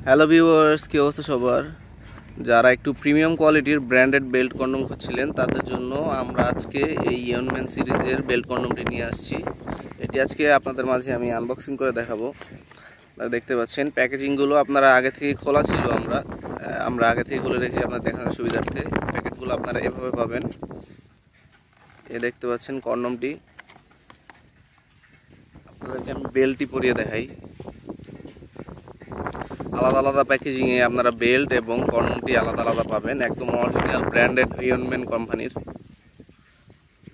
Hello viewers, কি অবস্থা সবার? যারা একটু প্রিমিয়াম কোয়ালিটির ব্র্যান্ডেড বেল্ট কন্ডম খুঁজছিলেন তাদের জন্য আমরা আজকে এই ইয়নম্যান সিরিজের বেল্ট কন্ডমটি নিয়ে আসছি। এটি আজকে আপনাদের মাঝে আমি আনবক্সিং করে দেখাবো। আপনারা দেখতে পাচ্ছেন প্যাকেজিংগুলো আপনারা আগে থেকে খোলা ছিল, আমরা আগে থেকে খুলে রেখেছি আপনার দেখানোর সুবিধার্থে। প্যাকেটগুলো আপনারা এভাবে পাবেন। দেখতে পাচ্ছেন কন্ডমটি, আপনাদেরকে আমি বেল্টটি পরিয়ে দেখাই। আলাদা আলাদা প্যাকেজিংয়ে আপনারা বেল্ট এবং কন্ডমটি আলাদা আলাদা পাবেন, একদম অরিজিনাল ব্র্যান্ডেড ইয়নম্যান কোম্পানির।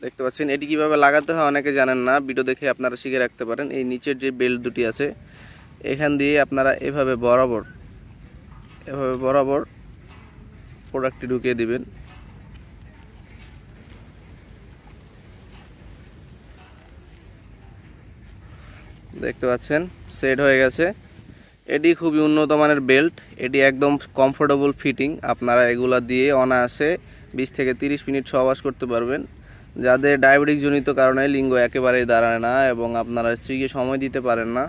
দেখতে পাচ্ছেন এটি কিভাবে লাগাতে হয় অনেকে জানেন না, ভিডিও দেখে আপনারা শিখে রাখতে পারেন। এই নিচের যে বেল্ট দুটি আছে এখান দিয়ে আপনারা এভাবে বরাবর প্রোডাক্টটি ঢুকিয়ে দিবেন। দেখতে পাচ্ছেন সেট হয়ে গেছে। এটি খুবই উন্নত মানের বেল্ট, এটি একদম কমফোর্টেবল ফিটিং। আপনারা এগুলা দিয়ে অনায়াসে 20 থেকে 30 মিনিট সহবাস করতে পারবেন। যাদের ডায়াবেটিক জনিত কারণে লিঙ্গ একেবারেই দাঁড়ায় না এবং আপনারা স্ত্রীকে সময় দিতে পারেন না,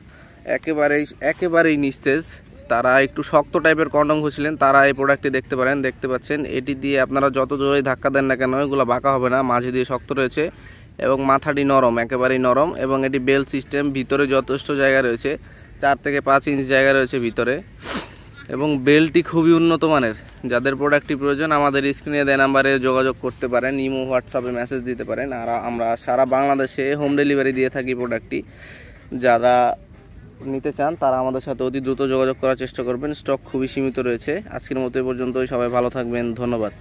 একেবারেই নিস্তেজ, তারা একটু শক্ত টাইপের কন্ডম খুঁজছিলেন, তারা এই প্রোডাক্টটি দেখতে পারেন। দেখতে পাচ্ছেন এটি দিয়ে আপনারা যত জোরেই ধাক্কা দেন না কেন এগুলো বাঁকা হবে না, মাঝে দিয়ে শক্ত রয়েছে এবং মাথাটি নরম, একেবারেই নরম। এবং এটি বেল্ট সিস্টেম, ভিতরে যথেষ্ট জায়গা রয়েছে, 4 থেকে 5 ইঞ্চি জায়গা রয়েছে ভিতরে। এবং বেল্টটি খুবই উন্নত মানের। যাদের প্রোডাক্টটি প্রয়োজন আমাদের স্ক্রিনে দেওয়া নাম্বারে যোগাযোগ করতে পারেন, ইমো হোয়াটসঅ্যাপে মেসেজ দিতে পারেন। আর আমরা সারা বাংলাদেশে হোম ডেলিভারি দিয়ে থাকি প্রোডাক্টটি। যারা নিতে চান তারা আমাদের সাথে অতি দ্রুত যোগাযোগ করার চেষ্টা করবেন। স্টক খুবই সীমিত রয়েছে। আজকের মতো এ পর্যন্তই। সবাই ভালো থাকবেন, ধন্যবাদ।